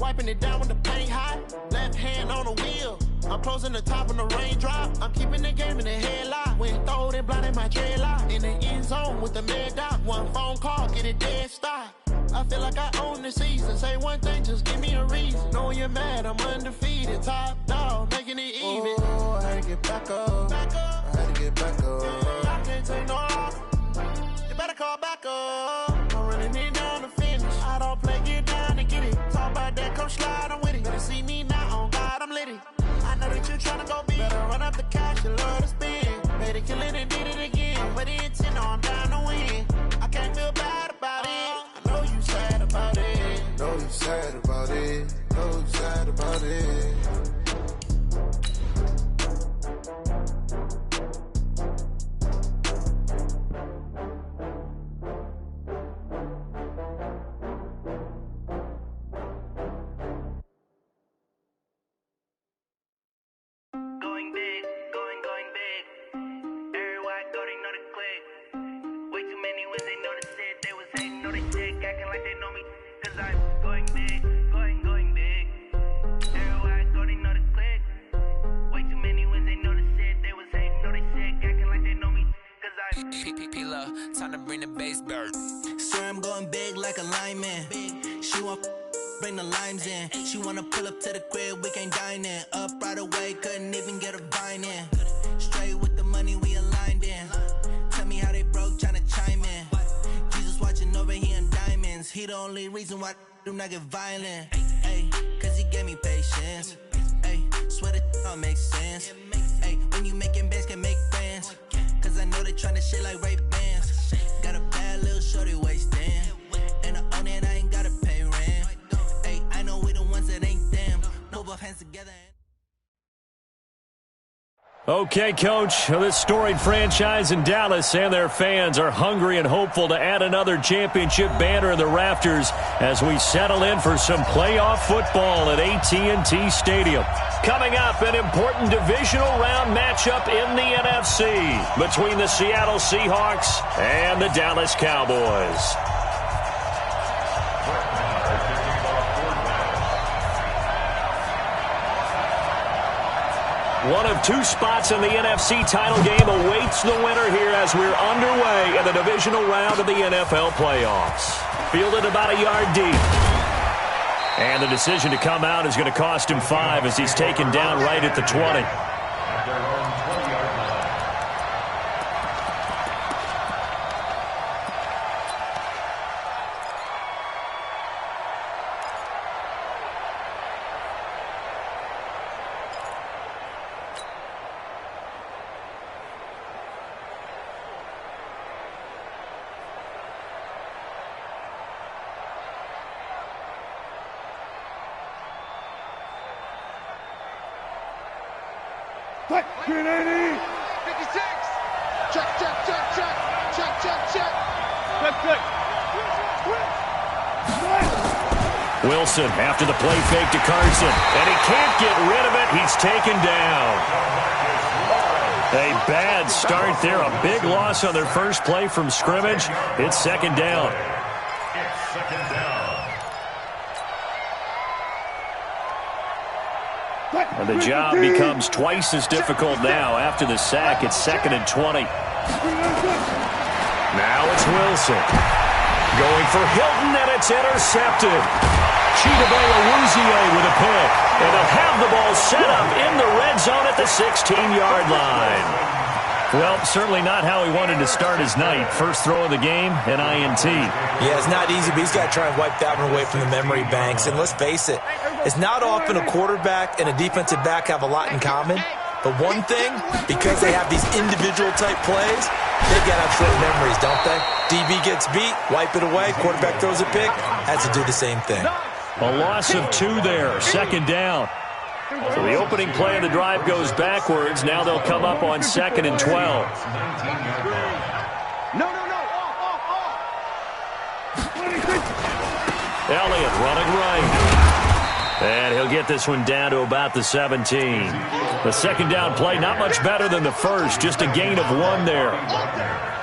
wiping it down when the paint hot. Left hand on the wheel. I'm closing the top on the raindrop. I'm keeping the game in the headlock. When throwed and blinded my dreadlock. In the end zone with the mad dot. One phone call, get it dead stop. I feel like I own the season. Say one thing, just give me a reason. Knowing you're mad, I'm undefeated. Top dog, making it even. Oh, I had to get back up. I had to get back up. I can't take no loss. You better call back up. I'm running it down to finish. I don't play, get down and get it. Talk about that, come slide, I'm with it. Better see me now, on God, I'm litty. I know that you're trying to go big. Better run up the cash, you love to spend. Made it, kill it, and did it again. But the intent, no, I'm down to win. I can't feel bad about it. I know you sad about it. Know you sad about it. Know you sad about it. Time to bring the bass bird. Swear I'm going big like a lineman. She want bring the limes in. She wanna pull up to the crib, we can't dine in. Up right away, couldn't even get a vine in. Straight with the money we aligned in. Tell me how they broke, tryna chime in. Jesus watching over here in diamonds. He the only reason why I do not get violent. Ay, cause he gave me patience. Ay, swear that all makes sense. Ay, when you making bands, can make friends. Cause I know they tryna shit like Ray-Bans. Got a bad little shorty wasting. And I own it, I ain't gotta pay rent. Hey, I know we the ones that ain't them. Move both hands together. Okay, Coach, this storied franchise in Dallas and their fans are hungry and hopeful to add another championship banner in the rafters as we settle in for some playoff football at AT&T Stadium. Coming up, an important divisional round matchup in the NFC between the Seattle Seahawks and the Dallas Cowboys. One of two spots in the NFC title game awaits the winner here as we're underway in the divisional round of the NFL playoffs. Fielded about a yard deep. And the decision to come out is going to cost him 5 as he's taken down right at the 20. Check, 380. 56. Check, check, check, check. Check, check, check. Check, check. Wilson after the play fake to Carson. And he can't get rid of it. He's taken down. A bad start there. A big loss on their first play from scrimmage. It's second down. It's second down. And the job becomes twice as difficult now after the sack. It's 2nd and 20. Now it's Wilson. Going for Hilton, and it's intercepted. Chidobe-Awuzie with a pick. And they'll have the ball set up in the red zone at the 16-yard line. Well, certainly not how he wanted to start his night. First throw of the game, an INT. Yeah, it's not easy, but he's got to try and wipe that one away from the memory banks. And let's face it, it's not often a quarterback and a defensive back have a lot in common. But one thing, because they have these individual type plays, they got to have short memories, don't they? DB gets beat, wipe it away, quarterback throws a pick, has to do the same thing. A loss of 2 there, second down. So the opening play of the drive goes backwards. Now they'll come up on 2nd and 12. No. Elliott running right. And he'll get get this one down to about the 17. The second down play, not much better than the first, just a gain of 1 there.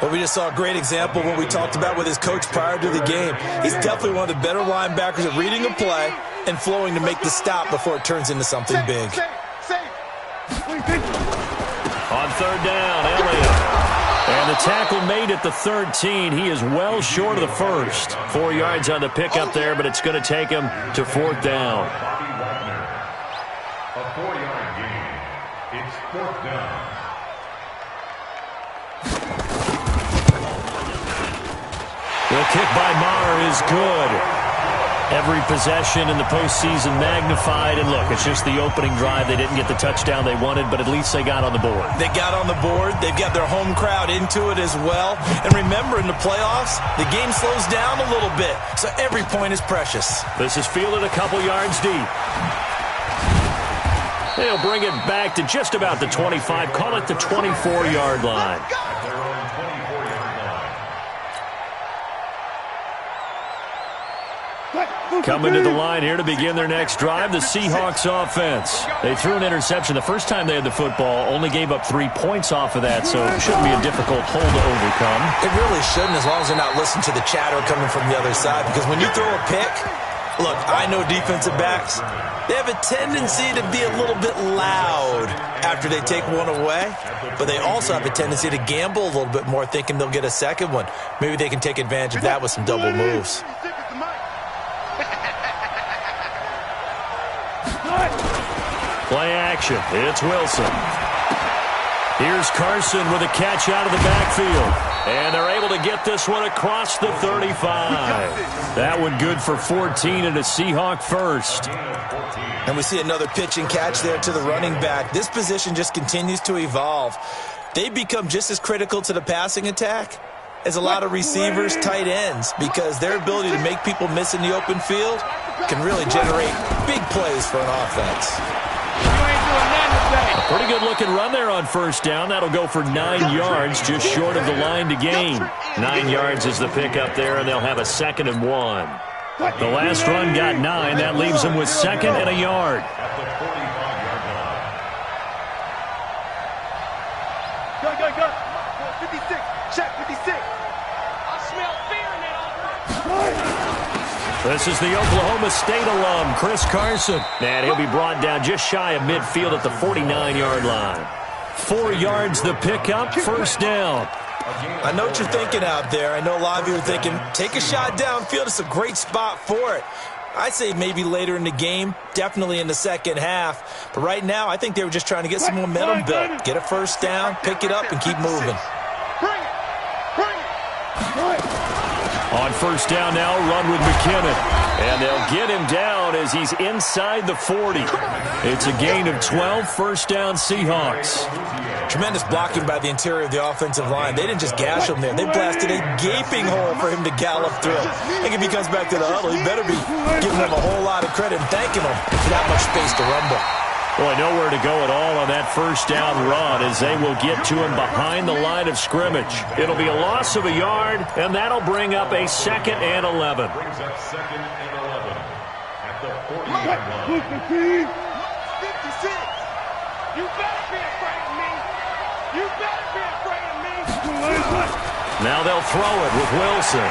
Well, we just saw a great example of what we talked about with his coach prior to the game. He's definitely one of the better linebackers at reading a play and flowing to make the stop before it turns into something big. On third down, Elliott. And the tackle made at the 13. He is well short of the first. 4 yards on the pickup there, but it's going to take him to fourth down. A 4-yard gain. It's fourth down. The kick by Maher is good. Every possession in the postseason magnified. And look, it's just the opening drive. They didn't get the touchdown they wanted, but at least they got on the board. They got on the board. They've got their home crowd into it as well. And remember, in the playoffs, the game slows down a little bit, so every point is precious. This is fielded a couple yards deep. They'll bring it back to just about the 25. Call it the 24-yard line. Coming to the line here to begin their next drive, the Seahawks offense. They threw an interception the first time they had the football, only gave up 3 points off of that, so it shouldn't be a difficult hole to overcome. It really shouldn't, as long as they're not listening to the chatter coming from the other side, because when you throw a pick, look, I know defensive backs, they have a tendency to be a little bit loud after they take one away, but they also have a tendency to gamble a little bit more, thinking they'll get a second one. Maybe they can take advantage of that with some double moves. Play action. It's Wilson. Here's Carson with a catch out of the backfield. And they're able to get this one across the 35. That one good for 14 and a Seahawk first. And we see another pitch and catch there to the running back. This position just continues to evolve. They become just as critical to the passing attack as a lot of receivers, tight ends, because their ability to make people miss in the open field can really generate big plays for an offense. A pretty good-looking run there on first down. That'll go for 9 yards, just short of the line to gain. 9 yards is the pickup there, and they'll have a 2nd and 1. The last run got 9. That leaves them with 2nd and a yard. Go. 56. Check 56. I smell fear now. This is the Oklahoma State alum, Chris Carson. And he'll be brought down just shy of midfield at the 49-yard line. 4 yards the pickup, first down. I know what you're thinking out there. I know a lot of you are thinking, take a shot downfield. It's a great spot for it. I say maybe later in the game, definitely in the second half. But right now, I think they were just trying to get some momentum built. Get a first down, pick it up, and keep moving. On first down now, run with McKinnon. And they'll get him down as he's inside the 40. It's a gain of 12, first down Seahawks. Tremendous blocking by the interior of the offensive line. They didn't just gash him there. They blasted a gaping hole for him to gallop through. I think if he comes back to the huddle, he better be giving them a whole lot of credit and thanking them for that much space to rumble. Boy, nowhere to go at all on that first down run as they will get to him behind the line of scrimmage. It'll be a loss of a yard, and that'll bring up a 2nd and 11. Brings up 2nd and 11 at the 40-yard line. 56. You better be afraid of me. You better be afraid of me. Now they'll throw it with Wilson.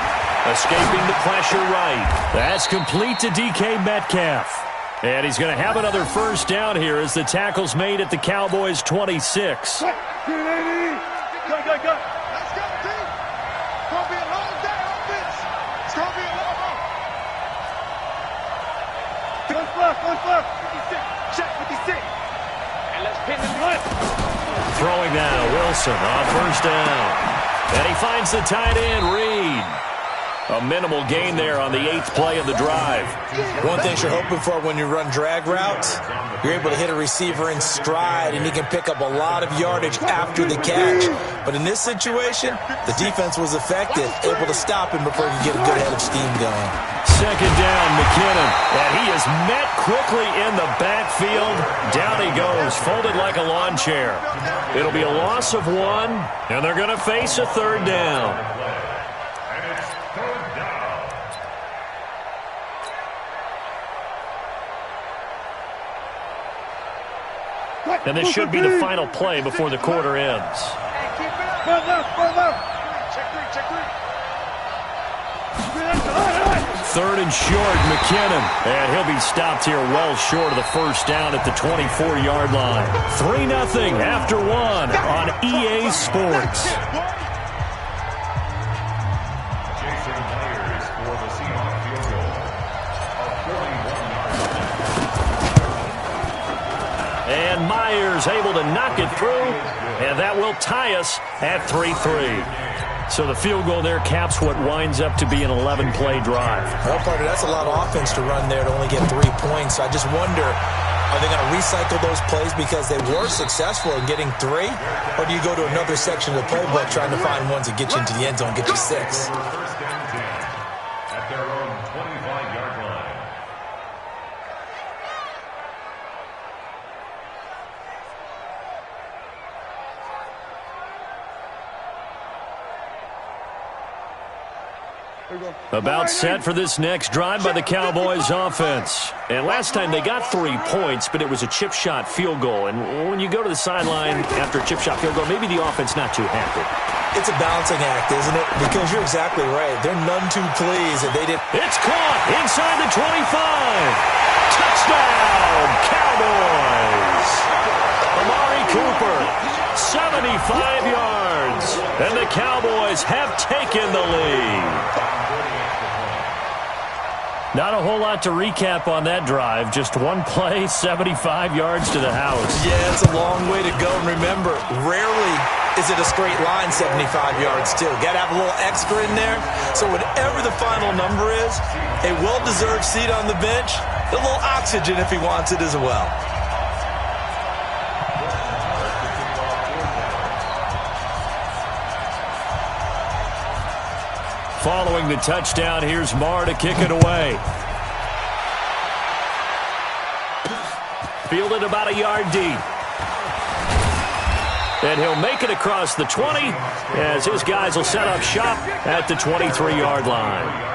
Escaping the pressure right. That's complete to DK Metcalf. And he's going to have another first down here as the tackle's made at the Cowboys' 26. Go. Let's go, team. It's going to be a long day, offense. It's going to be a long day. Close left. 56. Check 56. And let's pin the left. Throwing now, Wilson on first down. And he finds the tight end, Reed. A minimal gain there on the 8th play of the drive. One thing you're hoping for when you run drag routes, you're able to hit a receiver in stride, and he can pick up a lot of yardage after the catch. But in this situation, the defense was effective, able to stop him before he could get a good head of steam going. 2nd down, McKinnon. And he is met quickly in the backfield. Down he goes, folded like a lawn chair. It'll be a loss of 1, and they're going to face a 3rd down. And this should be the final play before the quarter ends. Third and short, McKinnon. And he'll be stopped here well short of the first down at the 24-yard line. 3-0 after one on EA Sports. Jason Myers for the Seahawks field goal. A 41-yard. And Myers able to knock it through. And that will tie us at 3-3. So the field goal there caps what winds up to be an 11-play drive. Well, partner, that's a lot of offense to run there to only get 3 points. So I just wonder, are they going to recycle those plays because they were successful in getting 3? Or do you go to another section of the playbook trying to find ones that get you into the end zone, get you 6? First down 10 at their own 25-yard line. About set for this next drive by the Cowboys offense. And last time they got 3 points, but it was a chip shot field goal. And when you go to the sideline after a chip shot field goal, maybe the offense not too happy. It's a balancing act, isn't it? Because you're exactly right. They're none too pleased that they didn't. It's caught inside the 25. Touchdown, Cowboys. Amari Cooper, 75 yards. And the Cowboys have taken the lead. Not a whole lot to recap on that drive. Just one play, 75 yards to the house. Yeah, it's a long way to go. And remember, rarely is it a straight line 75 yards, too. Got to have a little extra in there. So whatever the final number is, a well-deserved seat on the bench, a little oxygen if he wants it as well. Following the touchdown, here's Marr to kick it away. Fielded about a yard deep. And he'll make it across the 20 as his guys will set up shop at the 23-yard line.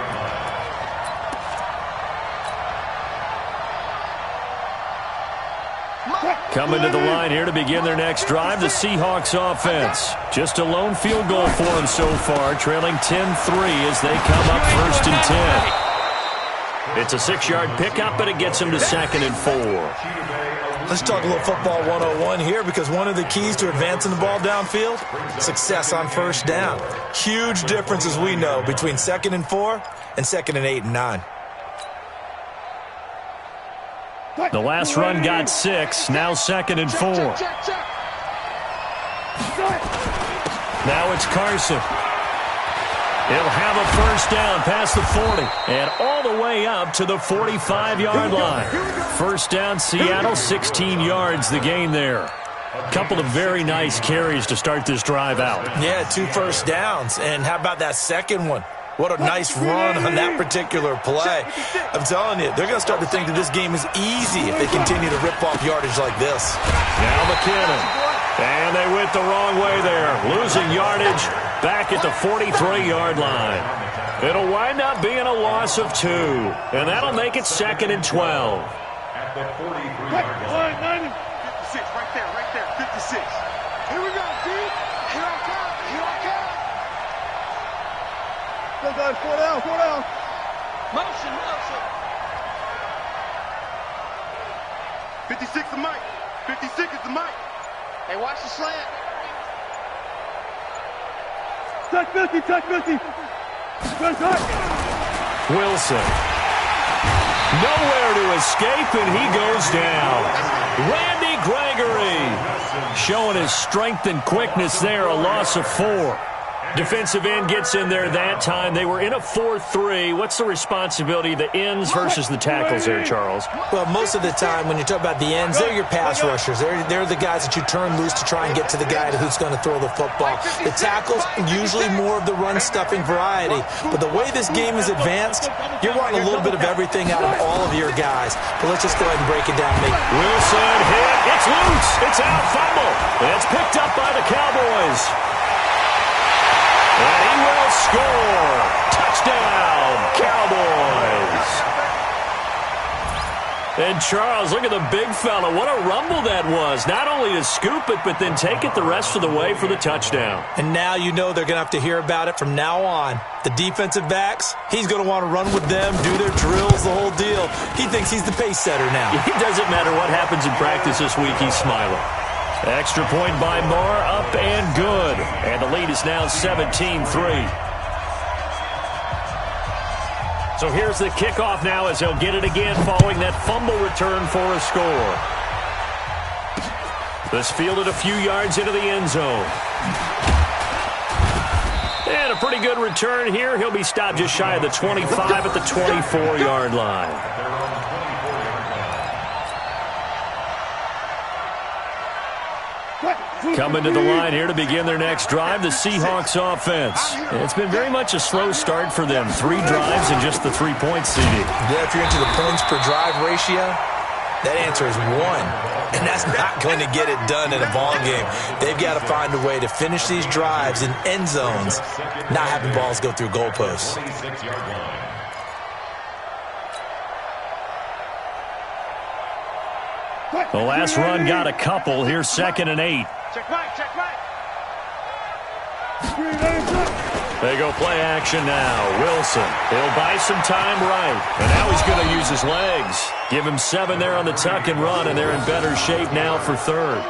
Coming to the line here to begin their next drive, the Seahawks offense. Just a lone field goal for them so far, trailing 10-3 as they come up 1st and 10. It's a 6-yard pickup, but it gets them to 2nd and 4. Let's talk a little football 101 here, because one of the keys to advancing the ball downfield, success on first down. Huge difference, as we know, between 2nd and 4 and 2nd and 8 and 9. The last run got 6, now 2nd and 4. Now it's Carson. He'll have a first down past the 40 and all the way up to the 45-yard line. First down, Seattle, 16 yards the gain there. A couple of very nice carries to start this drive out. Yeah, 2 first downs. And how about that second one? What a nice run on that particular play. I'm telling you, they're going to start to think that this game is easy if they continue to rip off yardage like this. Now McKinnon. And they went the wrong way there. Losing yardage back at the 43-yard line. It'll wind up being a loss of 2. And that'll make it 2nd and 12. At the 43-yard line. 56, right there, 56. Here we go, D. Here I come. Go, guys, 4 down. Motion. 56 the mic. 56 is the mic. Hey, watch the slant. Touch 50. Wilson. Nowhere to escape, and he goes down. Randy Gregory showing his strength and quickness there, a loss of 4. Defensive end gets in there that time. They were in a 4-3. What's the responsibility of the ends versus the tackles there, Charles? Well, most of the time when you talk about the ends, they're your pass rushers. They're the guys that you turn loose to try and get to the guy who's going to throw the football. The tackles, usually more of the run-stuffing variety. But the way this game is advanced, you're wanting a little bit of everything out of all of your guys. But let's just go ahead and break it down. Wilson hit. It's loose. It's out. Fumble. It's picked up by the Cowboys. And he will score. Touchdown, Cowboys. And Charles, look at the big fella. What a rumble that was. Not only to scoop it, but then take it the rest of the way for the touchdown. And now you know they're going to have to hear about it from now on. The defensive backs, he's going to want to run with them, do their drills, the whole deal. He thinks he's the pace setter now. It doesn't matter what happens in practice this week, he's smiling. Extra point by Moore, up and good. And the lead is now 17-3. So here's the kickoff now as he'll get it again following that fumble return for a score. This fielded a few yards into the end zone. And a pretty good return here. He'll be stopped just shy of the 25 at the 24-yard line. Coming to the line here to begin their next drive, the Seahawks offense. It's been very much a slow start for them. 3 drives and just the 3 points, CD. Yeah, if you're into the points per drive ratio, that answer is 1. And that's not going to get it done in a ball game. They've got to find a way to finish these drives in end zones, not having balls go through goalposts. The last run got a couple. Here's 2nd and 8. Check right, check right. They go play action now. Wilson, he'll buy some time right. And now he's going to use his legs. Give him 7 there on the tuck and run, and they're in better shape now for 3rd.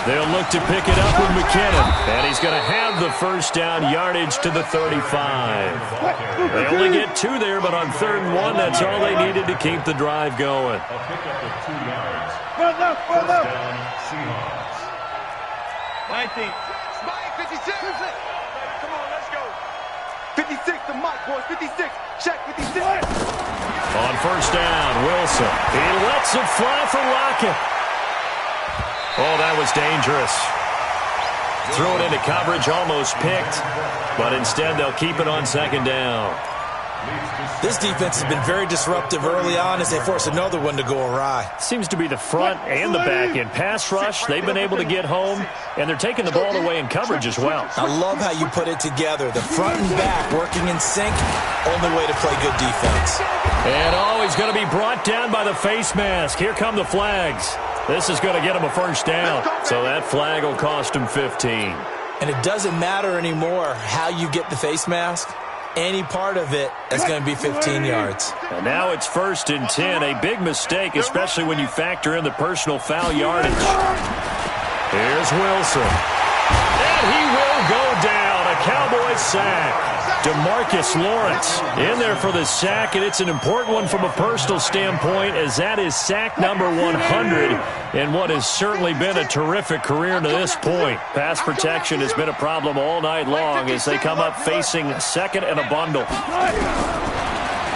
They'll look to pick it up with McKinnon. And he's going to have the first down yardage to the 35. They only get 2 there, but on 3rd and 1, that's all they needed to keep the drive going. A pickup of 2 yards. First down, Seahawks. 19. Mike, 56. Come on, let's go. 56 to Mike, boys. 56. Check, 56. On first down, Wilson. He lets it fly for Lockett. Oh, that was dangerous. Threw it into coverage, almost picked, but instead they'll keep it on 2nd down. This defense has been very disruptive early on as they force another one to go awry. Seems to be the front and the back end. Pass rush, they've been able to get home, and they're taking the ball away in coverage as well. I love how you put it together. The front and back working in sync, only way to play good defense. And he's going to be brought down by the face mask. Here come the flags. This is going to get him a first down, so that flag will cost him 15. And it doesn't matter anymore how you get the face mask. Any part of it is going to be 15 yards. And now it's 1st and 10, a big mistake, especially when you factor in the personal foul yardage. Here's Wilson. And he will go down, a Cowboys sack. DeMarcus Lawrence in there for the sack, and it's an important one from a personal standpoint as that is sack number 100 in what has certainly been a terrific career to this point. Pass protection has been a problem all night long as they come up facing 2nd and a bundle.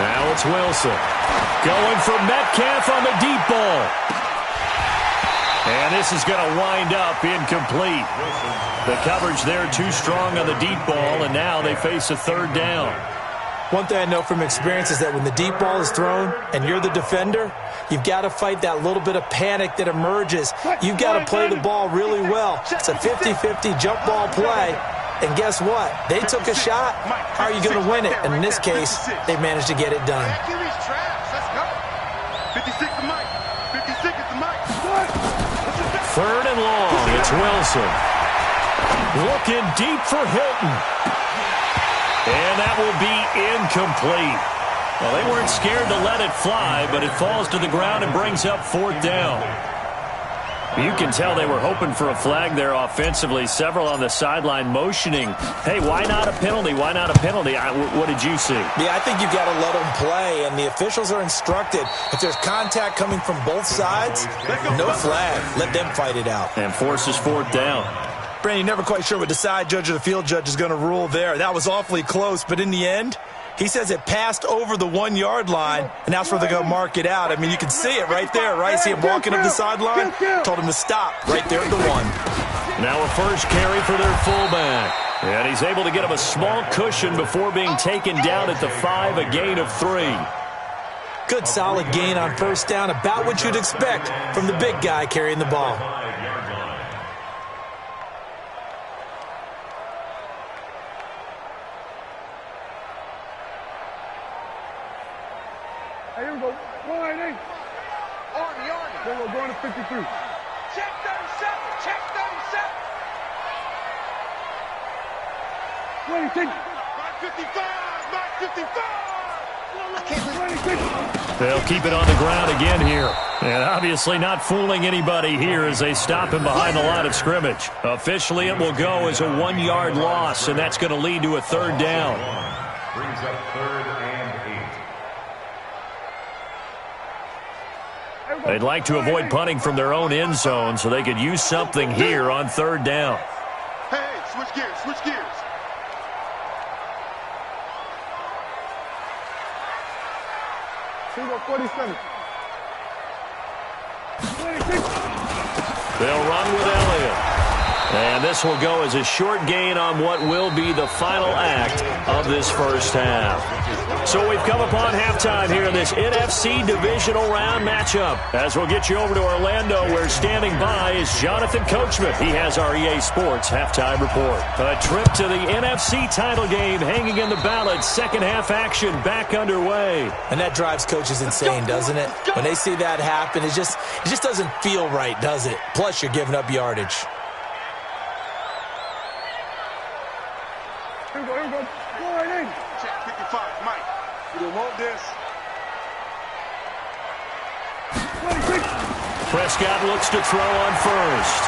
Now it's Wilson going for Metcalf on the deep ball. And this is going to wind up incomplete. The coverage there too strong on the deep ball, and now they face a 3rd down. One thing I know from experience is that when the deep ball is thrown and you're the defender, you've got to fight that little bit of panic that emerges. You've got to play the ball really well. It's a 50-50 jump ball play. And guess what? They took a shot. How are you going to win it? And in this case, they managed to get it done. 3rd and long. It's Wilson. Looking deep for Hilton. And that will be incomplete. Well, they weren't scared to let it fly, but it falls to the ground and brings up 4th down. You can tell they were hoping for a flag there offensively. Several on the sideline motioning, hey, why not a penalty? Why not a penalty? What did you see? Yeah, I think you've got to let them play, and the officials are instructed. If there's contact coming from both sides, no flag. Let them fight it out. And forces 4th down. Brandon, you're never quite sure what the side judge or the field judge is going to rule there. That was awfully close, but in the end, he says it passed over the 1-yard line, and that's where they're going to mark it out. I mean, you can see it right there, right? See him walking up the sideline? Told him to stop right there at the 1. Now a first carry for their fullback. And he's able to get him a small cushion before being taken down at the 5, a gain of 3. Good solid gain on first down, about what you'd expect from the big guy carrying the ball. Hey, here we go. 188. Army. Then we're going to 53. Check 37. Check 37. 26. Mark 55. Mark 55. They'll keep it on the ground again here. And obviously not fooling anybody here as they stop him behind the line of scrimmage. Officially, it will go as a 1-yard loss, and that's going to lead to a third down. Brings up 3rd and 8. They'd like to avoid punting from their own end zone so they could use something here on third down. Hey, switch gears, switch gears. Here we go, 47. 26. They'll run with Elliott. And this will go as a short gain on what will be the final act of this first half. So we've come upon halftime here in this NFC divisional round matchup. As we'll get you over to Orlando, where standing by is Jonathan Coachman. He has our EA Sports halftime report. A trip to the NFC title game hanging in the balance. Second half action back underway. And that drives coaches insane, doesn't it? When they see that happen, it just doesn't feel right, does it? Plus, you're giving up yardage. Here we go. 188. Check 55, Mike. You don't want this. 26. Prescott looks to throw on first.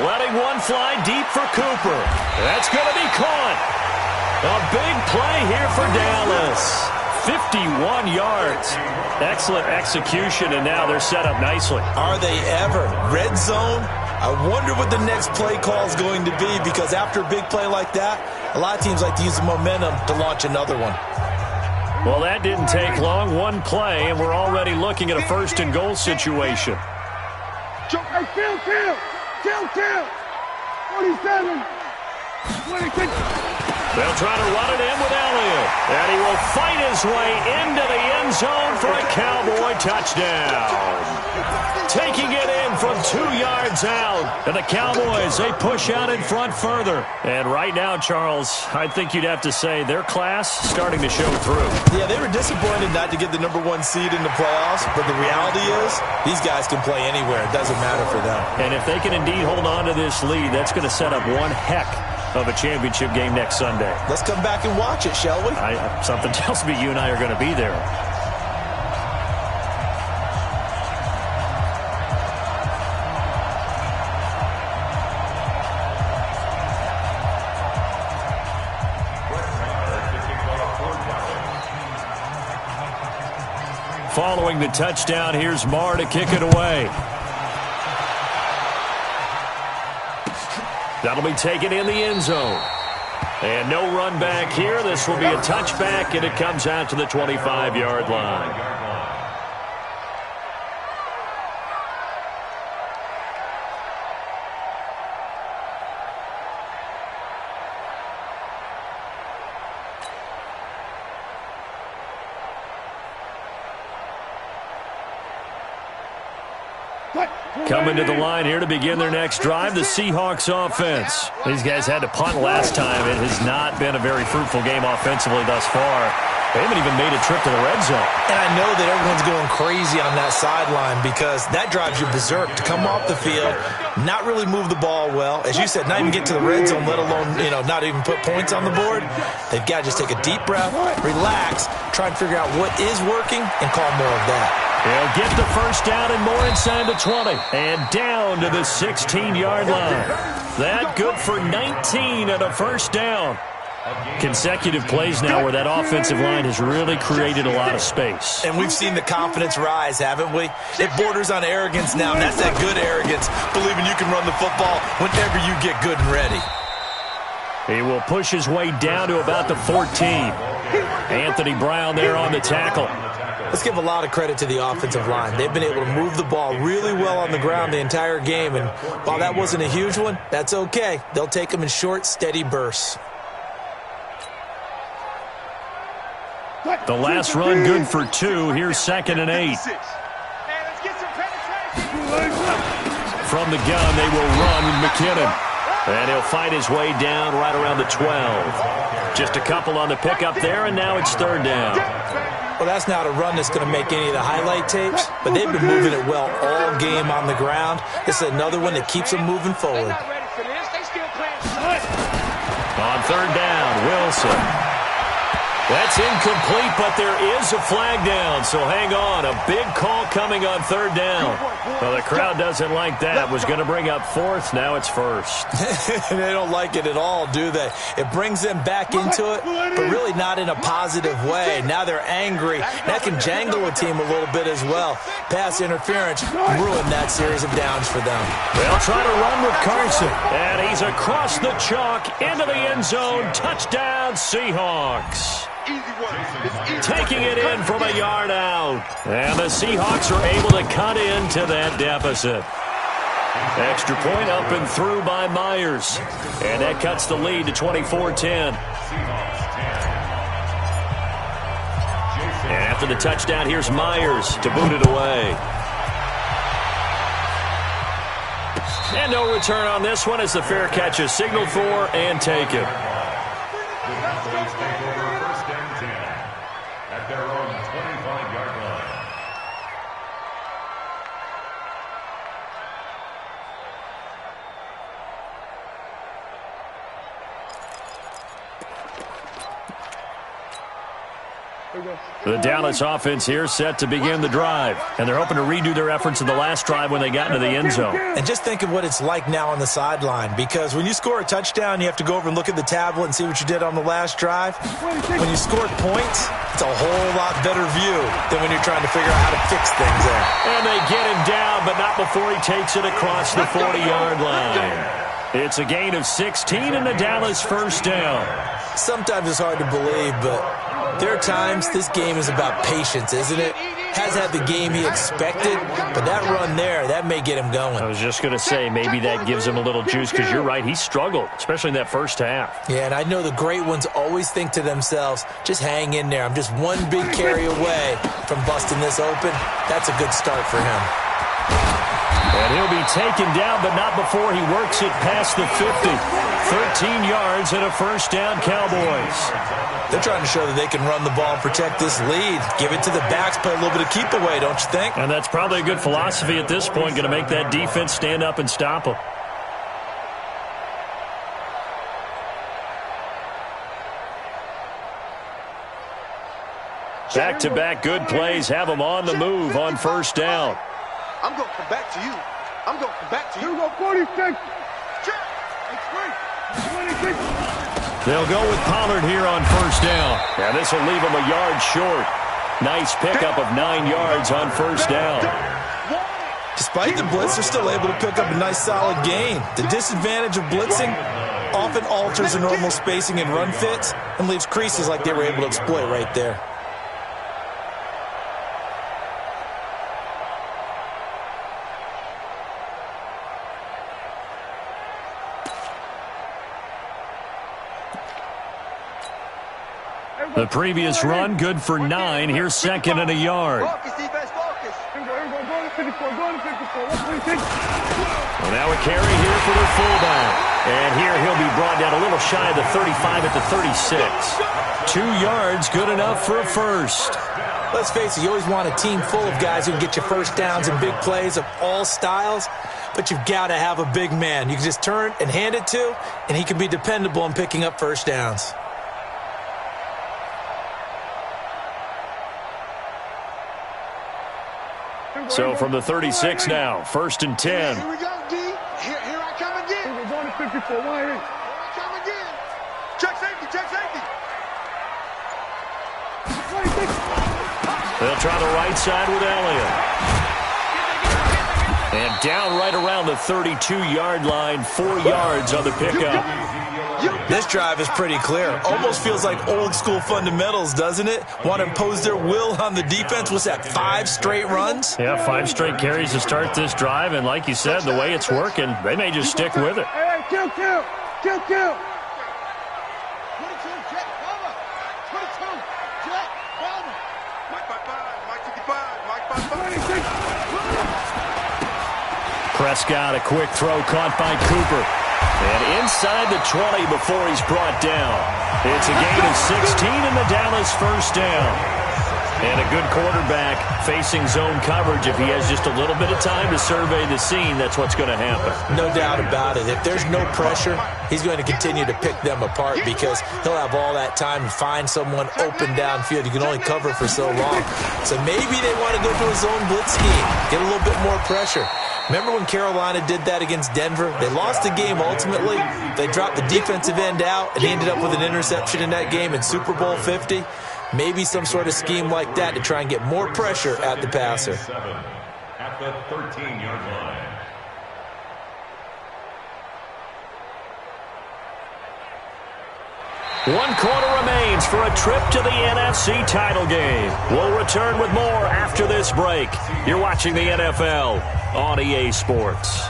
Letting one fly deep for Cooper. That's going to be caught. A big play here for Dallas. 51 yards. Excellent execution, and now they're set up nicely. Are they ever? Red zone? I wonder what the next play call is going to be, because after a big play like that, a lot of teams like to use the momentum to launch another one. Well, that didn't take long. One play, and we're already looking at a first and goal situation. Hey, kill. 47. 26. They'll try to run it in with Elliott, and he will fight his way into the end zone for a Cowboy touchdown. Taking it in from 2 yards out, and the Cowboys, they push out in front further. And right now, Charles, I think you'd have to say their class starting to show through. Yeah, they were disappointed not to get the #1 seed in the playoffs, but the reality is these guys can play anywhere. It doesn't matter for them. And if they can indeed hold on to this lead, that's going to set up one heck of a championship game next Sunday. Let's come back and watch it, shall we? Something tells me you and I are going to be there. Following the touchdown, here's Marr to kick it away. That'll be taken in the end zone. And no run back here. This will be a touchback, and it comes out to the 25-yard line. Coming to the line here to begin their next drive, the Seahawks offense. These guys had to punt last time. It has not been a very fruitful game offensively thus far. They haven't even made a trip to the red zone. And I know that everyone's going crazy on that sideline because that drives you berserk to come off the field, not really move the ball well. As you said, not even get to the red zone, let alone, not even put points on the board. They've got to just take a deep breath, relax, try and figure out what is working, and call more of that. They'll get the first down and more inside the 20. And down to the 16-yard line. That good for 19 and a first down. Consecutive plays now where that offensive line has really created a lot of space. And we've seen the confidence rise, haven't we? It borders on arrogance now, and that's that good arrogance, believing you can run the football whenever you get good and ready. He will push his way down to about the 14. Anthony Brown there on the tackle. Let's give a lot of credit to the offensive line. They've been able to move the ball really well on the ground the entire game, and while that wasn't a huge one, that's okay. They'll take them in short, steady bursts. The last run good for 2. Here's 2nd and 8. From the gun, they will run with McKinnon. And he'll fight his way down right around the 12. Just a couple on the pickup there, and now it's 3rd down. Well, that's not a run that's going to make any of the highlight tapes, but they've been moving it well all game on the ground. This is another one that keeps them moving forward. On 3rd down, Wilson. That's incomplete, but there is a flag down, so hang on. A big call coming on 3rd down. Well, the crowd doesn't like that. Was going to bring up 4th. Now it's 1st. They don't like it at all, do they? It brings them back into it, but really not in a positive way. Now they're angry. That can jangle a team a little bit as well. Pass interference ruined that series of downs for them. They'll try to run with Carson. And he's across the chalk into the end zone. Touchdown, Seahawks. Taking it in from a yard out. And the Seahawks are able to cut into that deficit. Extra point up and through by Myers. And that cuts the lead to 24-10. And after the touchdown, here's Myers to boot it away. And no return on this one as the fair catch is signaled for and taken. The Dallas offense here set to begin the drive. And they're hoping to redo their efforts in the last drive when they got into the end zone. And just think of what it's like now on the sideline. Because when you score a touchdown, you have to go over and look at the tablet and see what you did on the last drive. When you score points, it's a whole lot better view than when you're trying to figure out how to fix things there. And they get him down, but not before he takes it across the 40-yard line. It's a gain of 16 and the Dallas 1st down. Sometimes it's hard to believe, but there are times this game is about patience, isn't it? Has had the game he expected, but that run there, that may get him going. I was just going to say, maybe that gives him a little juice, because you're right, he struggled, especially in that first half. Yeah, and I know the great ones always think to themselves, just hang in there. I'm just one big carry away from busting this open. That's a good start for him. And he'll be taken down, but not before he works it past the 50. 13 yards and a 1st down, Cowboys. They're trying to show that they can run the ball and protect this lead. Give it to the backs, play a little bit of keep away, don't you think? And that's probably a good philosophy at this point, going to make that defense stand up and stop them. Back-to-back good plays have them on the move on 1st down. I'm going to come back to you. I'm going to come back to you. Here we go, 46. They'll go with Pollard here on 1st down. Now this will leave them a yard short. Nice pickup of 9 yards on 1st down. Despite the blitz, they're still able to pick up a nice solid gain. The disadvantage of blitzing often alters the normal spacing and run fits and leaves creases like they were able to exploit right there. The previous run, good for 9. Here's 2nd and a yard. Well, now a carry here for their fullback. And here he'll be brought down a little shy of the 35 at the 36. 2 yards, good enough for a 1st. Let's face it, you always want a team full of guys who can get you 1st downs and big plays of all styles. But you've got to have a big man you can just turn and hand it to, and he can be dependable in picking up 1st downs. So from the 36 now, 1st and 10. Here we go, D. Here I come again. We're going to 54. Why Here I come again. Check safety, check safety. They'll try the right side with Elliott. And down right around the 32-yard line, 4 yards on the pickup. This drive is pretty clear. Almost feels like old school fundamentals, doesn't it? Want to impose their will on the defense. What's that, 5 straight runs? Yeah, 5 straight carries to start this drive. And like you said, the way it's working, they may just stick with it. Hey, kill. 22, jet, cover. 22, jet, cover. Prescott, a quick throw caught by Cooper. And inside the 20 before he's brought down. It's a gain of 16 in the Dallas first down. And a good quarterback facing zone coverage. If he has just a little bit of time to survey the scene, that's what's going to happen. No doubt about it. If there's no pressure, he's going to continue to pick them apart because he'll have all that time to find someone open downfield. You can only cover for so long. So maybe they want to go to a zone blitz scheme, get a little bit more pressure. Remember when Carolina did that against Denver? They lost the game ultimately. They dropped the defensive end out, and he ended up with an interception in that game in Super Bowl 50. Maybe some sort of scheme like that to try and get more pressure at the passer. At the 13-yard line. One quarter remains for a trip to the NFC title game. We'll return with more after this break. You're watching the NFL on EA Sports.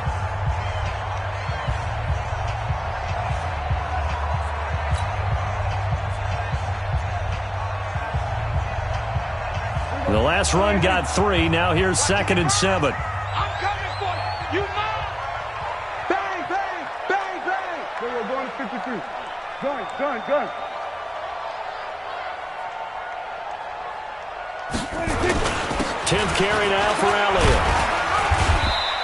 The last run got 3. Now here's 2nd and 7. I'm coming for you. You mine. Bang, bang, bang, bang. We're going to 53. Gun. 10th carry now for Elliott.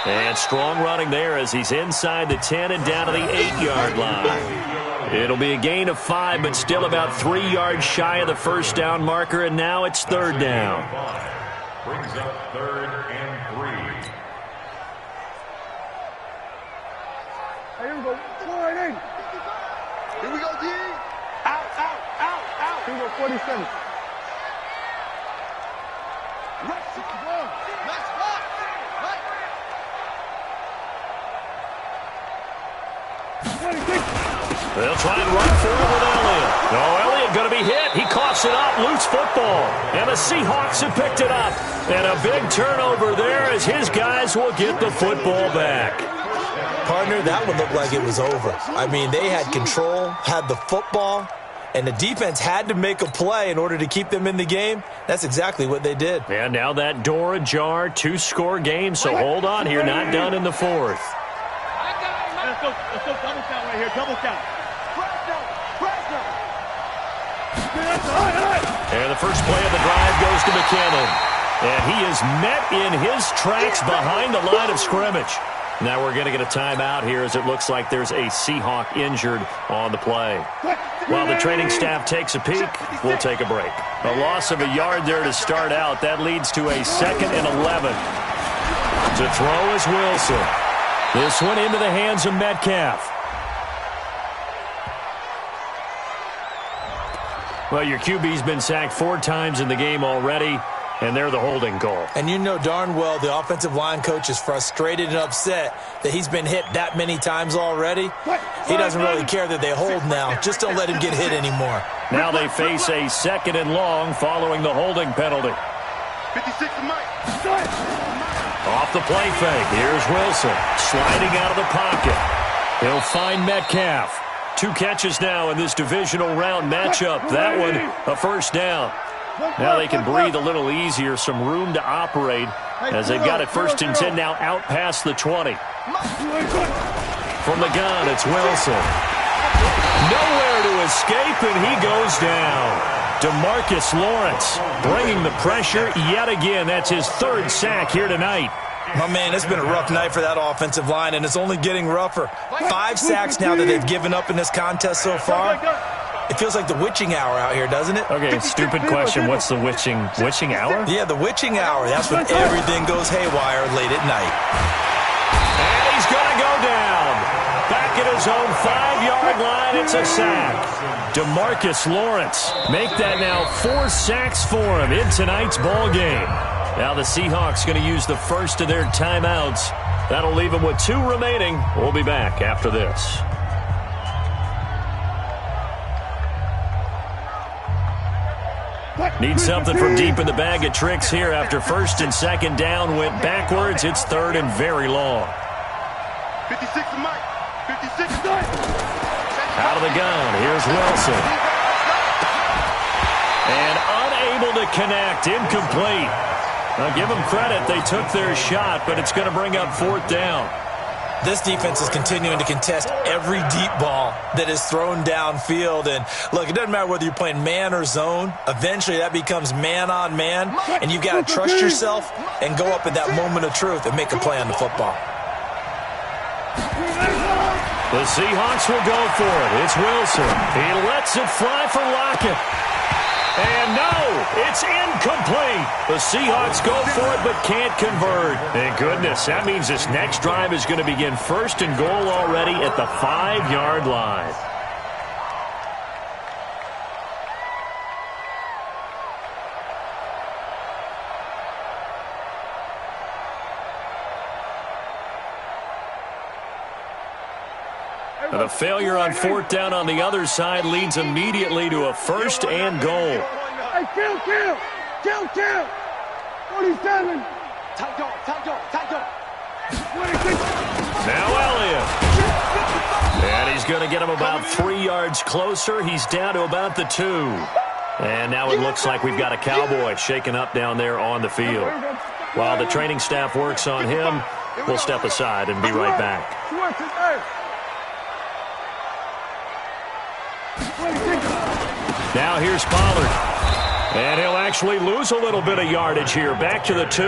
And strong running there as he's inside the 10 and down to the 8-yard line. It'll be a gain of 5, but still about 3 yards shy of the first down marker, and now it's 3rd down. Brings up 3rd and 3. Here we go. Here we go, D. Out. Here we go, 47. They'll try and run forward with Elliott. Oh, Elliott going to be hit. He coughs it up. Loose football. And the Seahawks have picked it up. And a big turnover there as his guys will get the football back. Partner, that one looked like it was over. I mean, they had control, had the football, and the defense had to make a play in order to keep them in the game. That's exactly what they did. And now that door ajar, 2-score game, so hold on here, not done in the 4th. Let's go double count right here, double count. And the first play of the drive goes to McKinnon. And he is met in his tracks behind the line of scrimmage. Now we're going to get a timeout here as it looks like there's a Seahawk injured on the play. While the training staff takes a peek, we'll take a break. A loss of a yard there to start out. That leads to a 2nd and 11. To throw is Wilson. This one into the hands of Metcalf. Well, your QB's been sacked 4 times in the game already, and they're the holding call. And you know darn well the offensive line coach is frustrated and upset that he's been hit that many times already. He doesn't really care that they hold now. Just don't let him get hit anymore. Now they face a 2nd and long following the holding penalty. 56 to Mike. Off the play fake. Here's Wilson sliding out of the pocket. He'll find Metcalf. 2 catches now in this divisional round matchup. That one, a first down. Now they can breathe a little easier, some room to operate as they've got it 1st and 10 now out past the 20. From the gun, it's Wilson. Nowhere to escape, and he goes down. DeMarcus Lawrence bringing the pressure yet again. That's his 3rd sack here tonight. My man, it's been a rough night for that offensive line, and it's only getting rougher. 5 sacks now that they've given up in this contest so far. It feels like the witching hour out here, doesn't it? Okay, stupid question. What's the witching hour? Yeah, the witching hour. That's when everything goes haywire late at night. And he's going to go down. Back at his own 5-yard line, it's a sack. DeMarcus Lawrence make that now 4 sacks for him in tonight's ball game. Now the Seahawks going to use the first of their timeouts. That'll leave them with 2 remaining. We'll be back after this. Need something from deep in the bag of tricks here after 1st and 2nd down went backwards. It's 3rd and very long. 56 to Mike. 56 Out of the gun, here's Wilson. And unable to connect, incomplete. I'll give them credit. They took their shot, but it's going to bring up 4th down. This defense is continuing to contest every deep ball that is thrown downfield. And, look, it doesn't matter whether you're playing man or zone. Eventually, that becomes man-on-man, and you've got to trust yourself and go up at that moment of truth and make a play on the football. The Seahawks will go for it. It's Wilson. He lets it fly for Lockett. And no, it's incomplete. The Seahawks go for it but can't convert. Thank goodness. That means this next drive is going to begin 1st and goal already at the 5-yard line. And a failure on 4th down on the other side leads immediately to a 1st and goal. Hey, kill! 47. Tight dog. 26. Now Elliott. And he's going to get him about 3 yards closer. He's down to about the 2. And now it looks like we've got a Cowboy shaken up down there on the field. While the training staff works on him, we'll step aside and be right back. Now here's Pollard. And he'll actually lose a little bit of yardage here. Back to the 2.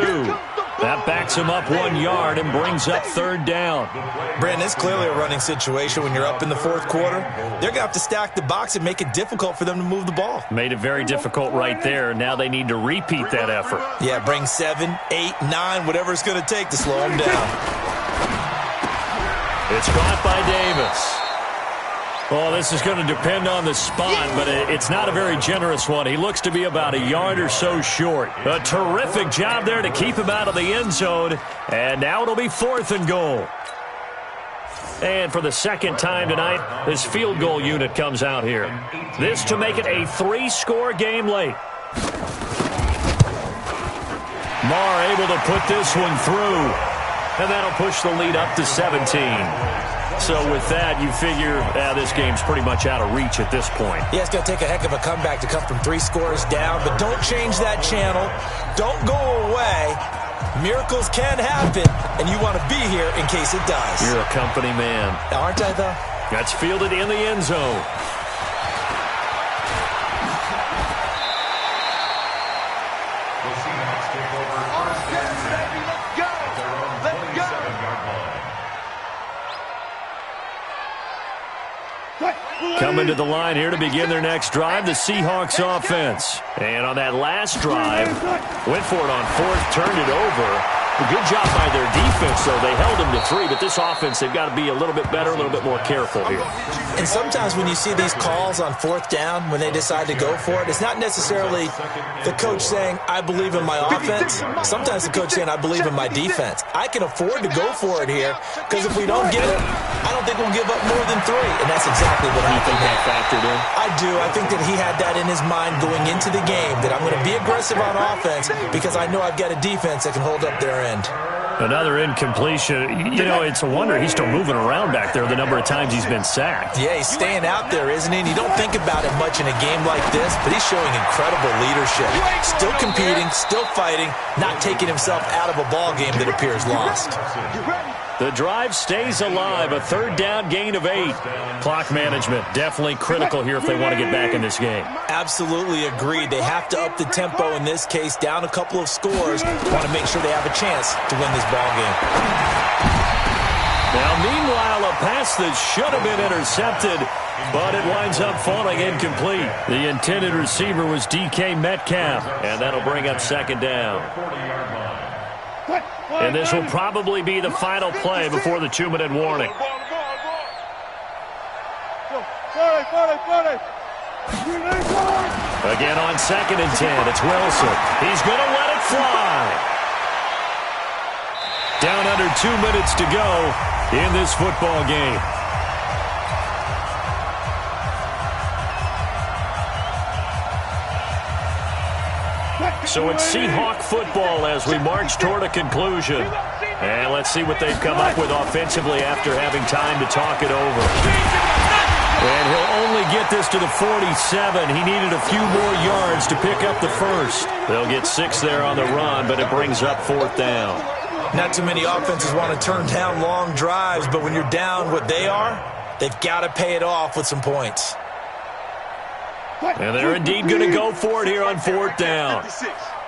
That backs him up 1 yard and brings up 3rd down. Brandon, it's clearly a running situation when you're up in the 4th quarter. They're going to have to stack the box and make it difficult for them to move the ball. Made it very difficult right there. Now they need to repeat that effort. Yeah, bring 7, 8, 9, whatever it's going to take to slow them down. It's caught by Davis. Well, this is going to depend on the spot, but it's not a very generous one. He looks to be about a yard or so short. A terrific job there to keep him out of the end zone. And now it'll be 4th and goal. And for the 2nd time tonight, this field goal unit comes out here. This to make it a 3-score game late. Marr able to put this one through. And that'll push the lead up to 17. So with that, you figure this game's pretty much out of reach at this point. Yeah, it's going to take a heck of a comeback to come from 3 scores down, but don't change that channel. Don't go away. Miracles can happen, and you want to be here in case it does. You're a company man. Aren't I, though? That's fielded in the end zone. Coming to the line here to begin their next drive, the Seahawks offense. And on that last drive, went for it on 4th, turned it over. A good job by their defense, though. They held them to 3, but this offense, they've got to be a little bit better, a little bit more careful here. And sometimes when you see these calls on 4th down, when they decide to go for it, it's not necessarily the coach saying, I believe in my offense. Sometimes the coach saying, I believe in my defense. I can afford to go for it here, because if we don't get it, I don't think we'll give up more than 3. And that's exactly what happened. You think that factored in? I do. I think that he had that in his mind going into the game, that I'm going to be aggressive on offense because I know I've got a defense that can hold up their end. Another incompletion. You know, it's a wonder he's still moving around back there the number of times he's been sacked. Yeah, he's staying out there, isn't he? And you don't think about it much in a game like this, but he's showing incredible leadership. Still competing, still fighting, not taking himself out of a ball game that appears lost. The drive stays alive, a 3rd down gain of 8. Clock management definitely critical here if they want to get back in this game. Absolutely agreed. They have to up the tempo in this case, down a couple of scores. Want to make sure they have a chance to win this ball game. Now, meanwhile, a pass that should have been intercepted, but it winds up falling incomplete. The intended receiver was DK Metcalf, and that'll bring up 2nd down. And this will probably be the final play before the 2-minute warning. Again on 2nd and 10, it's Wilson. He's going to let it fly. Down under 2 minutes to go in this football game. So it's Seahawk football as we march toward a conclusion. And let's see what they've come up with offensively after having time to talk it over. And he'll only get this to the 47. He needed a few more yards to pick up the first. They'll get 6 there on the run, but it brings up 4th down. Not too many offenses want to turn down long drives, but when you're down what they are, they've got to pay it off with some points. And they're indeed going to go for it here on 4th down.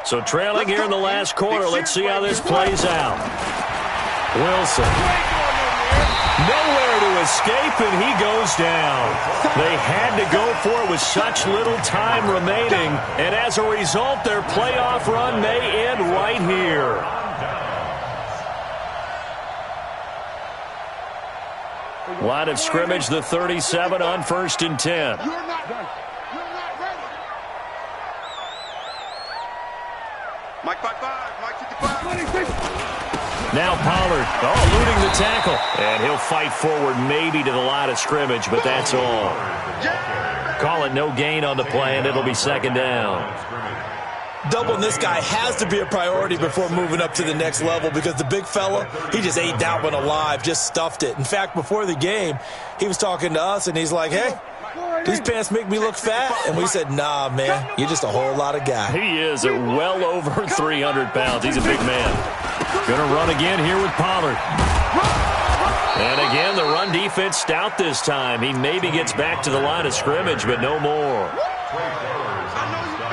So trailing here in the last quarter, let's see how this plays out. Wilson. Nowhere to escape, and he goes down. They had to go for it with such little time remaining, and as a result, their playoff run may end right here. Line of scrimmage, the 37 on 1st and 10. You're not ready. Mike 5-5, Mike 55. Now Pollard, eluding the tackle. And he'll fight forward maybe to the line of scrimmage, but that's all. Call it no gain on the play, and it'll be 2nd down. Doubling this guy has to be a priority before moving up to the next level because the big fella, he just ate that one alive, just stuffed it. In fact, before the game, he was talking to us, and he's like, hey, these pants make me look fat. And we said, nah, man, you're just a whole lot of guy. He is at well over 300 pounds. He's a big man. Going to run again here with Pollard. And again, the run defense stout this time. He maybe gets back to the line of scrimmage, but no more.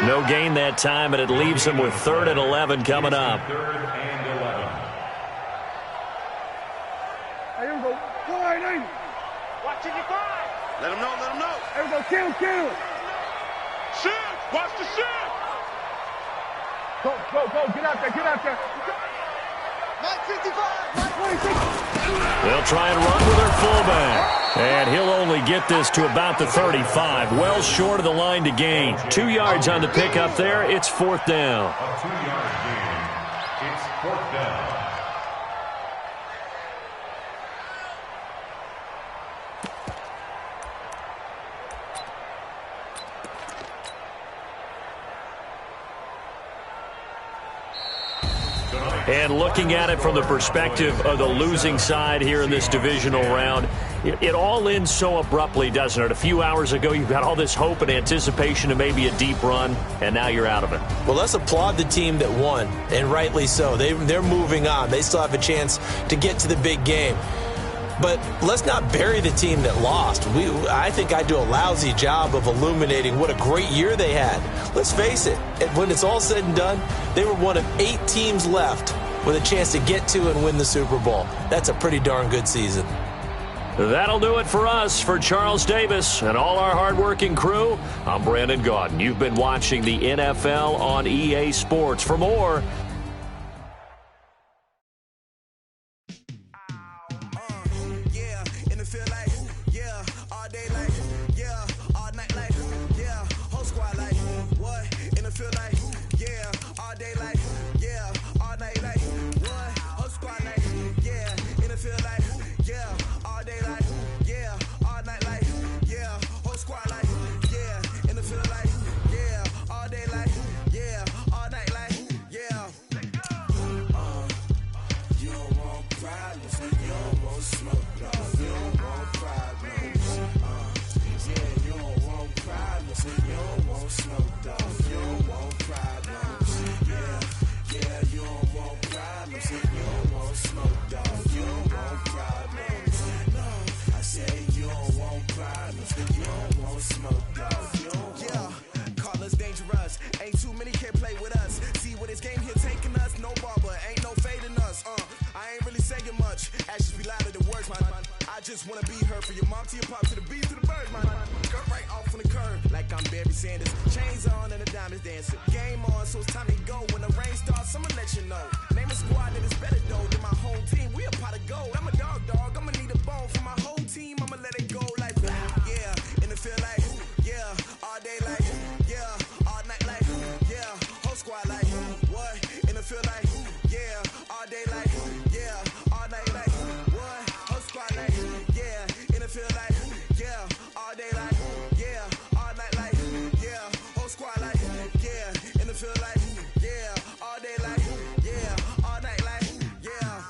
No gain that time, and it leaves him with 3rd and 11 coming up. 3rd and 11. Here we go. Go ahead, watch it, you find. Let him know, let him know. Here we go, kill. Shoot, watch the shoot. Go, get out there. Mike 55, Mike 26. They'll try and run with their fullback. And he'll only get this to about the 35, well short of the line to gain. 2 yards on the pickup there. It's 4th down. A 2-yard gain. It's 4th down. And looking at it from the perspective of the losing side here in this divisional round, it all ends so abruptly, doesn't it? A few hours ago, you've got all this hope and anticipation of maybe a deep run, and now you're out of it. Well, let's applaud the team that won, and rightly so. They're moving on. They still have a chance to get to the big game. But let's not bury the team that lost. I think I do a lousy job of illuminating what a great year they had. Let's face it, when it's all said and done, they were one of 8 teams left with a chance to get to and win the Super Bowl. That's a pretty darn good season. That'll do it for us. For Charles Davis and all our hardworking crew, I'm Brandon Gaudin. You've been watching the NFL on EA Sports. For more, just wanna be her for your mom to your pop to the beat to the bird, man. Cut right off on the curb like I'm Barry Sanders. Chains on and the diamonds dancing. Game on, so it's time to go. When the rain starts, I'ma let you know. Name a squad that is better though than my home team. We a pot of gold. I'm a dog. I'ma need a bone for my whole team. I'ma let it go like yeah. In the field like yeah. All day like yeah. All night like yeah. Whole squad like what? In the field like yeah. All day like yeah. All night like what? Whole squad like yeah. In the field like yeah. All day like yeah. All night like yeah. Whole squad like yeah. In the field like yeah. All day like yeah. All night like yeah.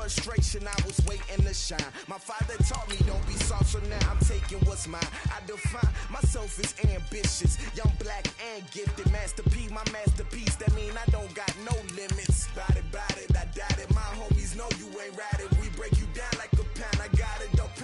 frustration, I was waiting to shine. My father taught me don't be soft, so now I'm taking what's mine. I define myself as ambitious, young, black, and gifted. Master P, my masterpiece, that mean I don't got no limits. Bout it, I doubt it. My homies know you ain't ratted. We break you down like a pound. I got it, don't